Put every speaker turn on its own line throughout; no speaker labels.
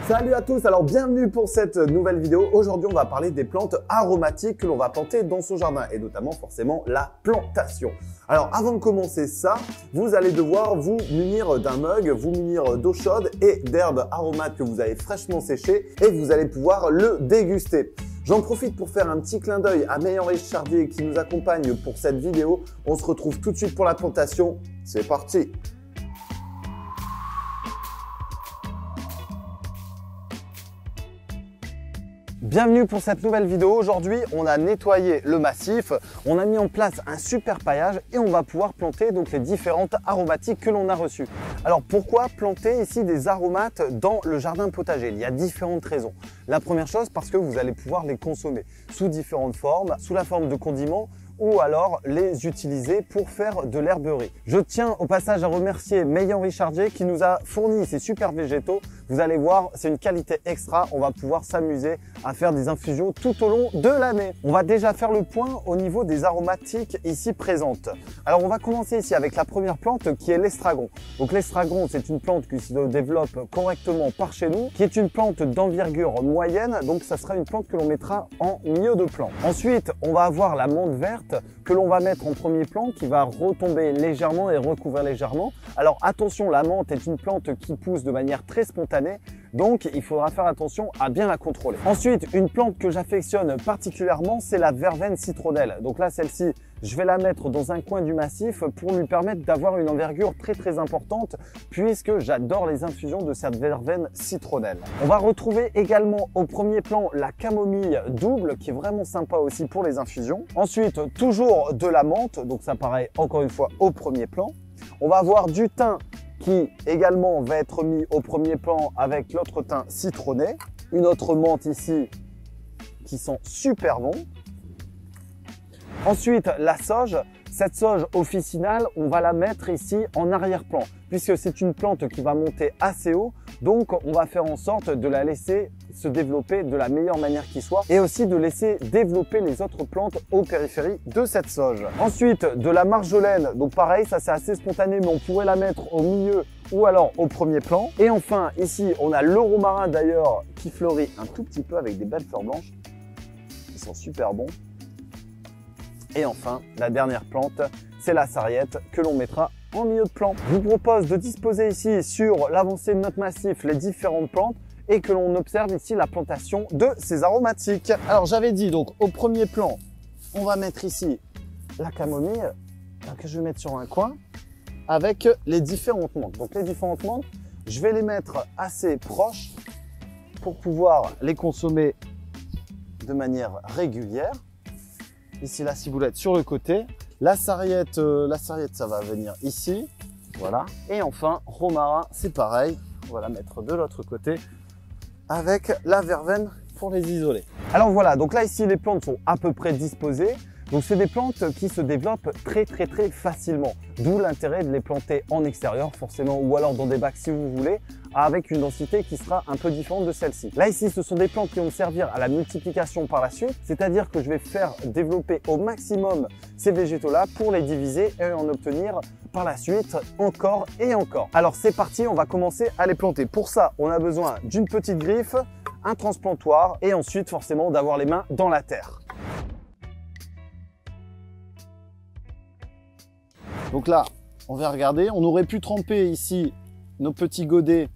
Salut à tous, alors bienvenue pour cette nouvelle vidéo. Aujourd'hui, on va parler des plantes aromatiques que l'on va planter dans son jardin et notamment forcément la plantation. Alors avant de commencer ça, vous allez devoir vous munir d'un mug, vous munir d'eau chaude et d'herbes aromates que vous avez fraîchement séchées et vous allez pouvoir le déguster. J'en profite pour faire un petit clin d'œil à Meilles-Henri Chardier qui nous accompagne pour cette vidéo. On se retrouve tout de suite pour la plantation. C'est parti! Bienvenue pour cette nouvelle vidéo. Aujourd'hui, on a nettoyé le massif, on a mis en place un super paillage et on va pouvoir planter donc les différentes aromatiques que l'on a reçues. Alors pourquoi planter ici des aromates dans le jardin potager? Il y a différentes raisons. La première chose, parce que vous allez pouvoir les consommer sous différentes formes, sous la forme de condiments ou alors les utiliser pour faire de l'herberie. Je tiens au passage à remercier Meilles-Henri Chardier qui nous a fourni ces super végétaux. Vous allez voir, c'est une qualité extra. On va pouvoir s'amuser à faire des infusions tout au long de l'année. On va déjà faire le point au niveau des aromatiques ici présentes. Alors on va commencer ici avec la première plante qui est l'estragon. Donc l'estragon, c'est une plante qui se développe correctement par chez nous, qui est une plante d'envergure moyenne. Donc ça sera une plante que l'on mettra en milieu de plan. Ensuite, on va avoir la menthe verte que l'on va mettre en premier plan, qui va retomber légèrement et recouvrir légèrement. Alors attention, la menthe est une plante qui pousse de manière très spontanée, donc il faudra faire attention à bien la contrôler. Ensuite, une plante que j'affectionne particulièrement, c'est la verveine citronnelle. Donc là, celle-ci, je vais la mettre dans un coin du massif pour lui permettre d'avoir une envergure très importante, puisque j'adore les infusions de cette verveine citronnelle. On va retrouver également au premier plan la camomille double, qui est vraiment sympa aussi pour les infusions. Ensuite, toujours de la menthe, donc ça paraît encore une fois au premier plan. On va avoir du thym qui également va être mis au premier plan avec l'autre thym citronné. Une autre menthe ici qui sent super bon. Ensuite, la sauge. Cette sauge officinale, on va la mettre ici en arrière-plan puisque c'est une plante qui va monter assez haut. Donc, on va faire en sorte de la laisser se développer de la meilleure manière qui soit et aussi de laisser développer les autres plantes aux périphéries de cette sauge. Ensuite, de la marjolaine. Donc pareil, ça c'est assez spontané, mais on pourrait la mettre au milieu ou alors au premier plan. Et enfin, ici, on a le romarin d'ailleurs qui fleurit un tout petit peu avec des belles fleurs blanches qui sont super bons. Et enfin, la dernière plante, c'est la sarriette que l'on mettra en milieu de plan. Je vous propose de disposer ici sur l'avancée de notre massif les différentes plantes et que l'on observe ici la plantation de ces aromatiques. Alors j'avais dit donc au premier plan, on va mettre ici la camomille que je vais mettre sur un coin avec les différentes menthes. Donc les différentes menthes, je vais les mettre assez proches pour pouvoir les consommer de manière régulière. Ici la ciboulette sur le côté, la sarriette ça va venir ici, voilà. Et enfin romarin, c'est pareil, on va la mettre de l'autre côté avec la verveine pour les isoler. Alors voilà, donc là ici les plantes sont à peu près disposées. Donc c'est des plantes qui se développent très facilement. D'où l'intérêt de les planter en extérieur forcément ou alors dans des bacs si vous voulez, avec une densité qui sera un peu différente de celle-ci. Là ici ce sont des plantes qui vont me servir à la multiplication par la suite, c'est-à-dire que je vais faire développer au maximum ces végétaux-là pour les diviser et en obtenir par la suite encore et encore. Alors c'est parti, on va commencer à les planter. Pour ça, on a besoin d'une petite griffe, un transplantoir et ensuite forcément d'avoir les mains dans la terre. Donc là, on va regarder, on aurait pu tremper ici nos petits godets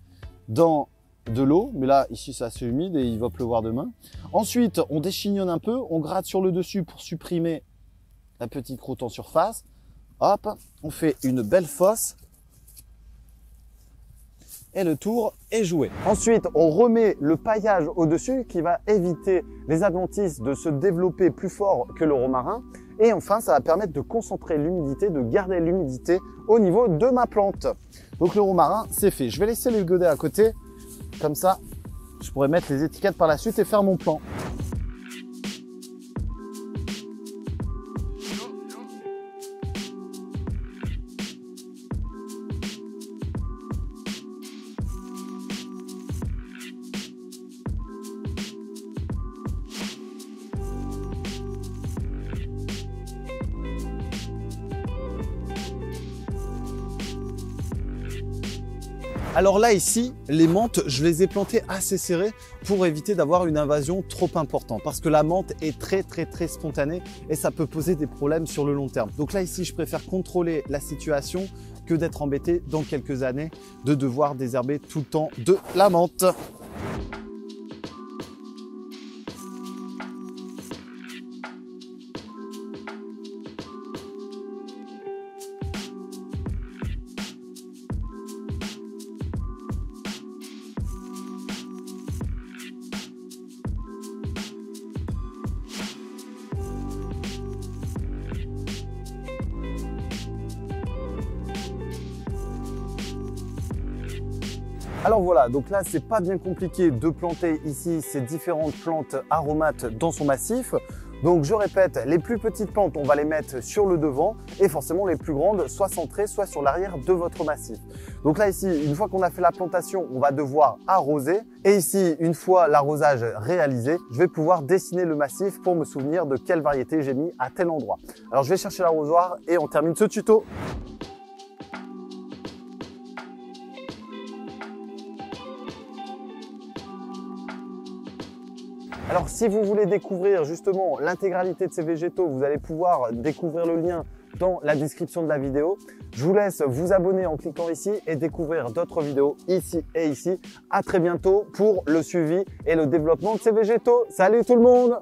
dans de l'eau, mais là, ici, c'est assez humide et il va pleuvoir demain. Ensuite, on déchignonne un peu, on gratte sur le dessus pour supprimer la petite croûte en surface. Hop, on fait une belle fosse et le tour est joué. Ensuite, on remet le paillage au-dessus qui va éviter les adventices de se développer plus fort que le romarin. Et enfin, ça va permettre de concentrer l'humidité, de garder l'humidité au niveau de ma plante. Donc le romarin, c'est fait. Je vais laisser les godets à côté. Comme ça, je pourrais mettre les étiquettes par la suite et faire mon plan. Alors là, ici, les menthes, je les ai plantées assez serrées pour éviter d'avoir une invasion trop importante. Parce que la menthe est très spontanée et ça peut poser des problèmes sur le long terme. Donc là, ici, je préfère contrôler la situation que d'être embêté dans quelques années de devoir désherber tout le temps de la menthe. Alors voilà, donc là c'est pas bien compliqué de planter ici ces différentes plantes aromates dans son massif. Donc je répète, les plus petites plantes on va les mettre sur le devant et forcément les plus grandes soit centrées soit sur l'arrière de votre massif. Donc là ici, une fois qu'on a fait la plantation, on va devoir arroser et ici une fois l'arrosage réalisé, je vais pouvoir dessiner le massif pour me souvenir de quelle variété j'ai mis à tel endroit. Alors je vais chercher l'arrosoir et on termine ce tuto. Alors si vous voulez découvrir justement l'intégralité de ces végétaux, vous allez pouvoir découvrir le lien dans la description de la vidéo. Je vous laisse vous abonner en cliquant ici et découvrir d'autres vidéos ici et ici. À très bientôt pour le suivi et le développement de ces végétaux. Salut tout le monde!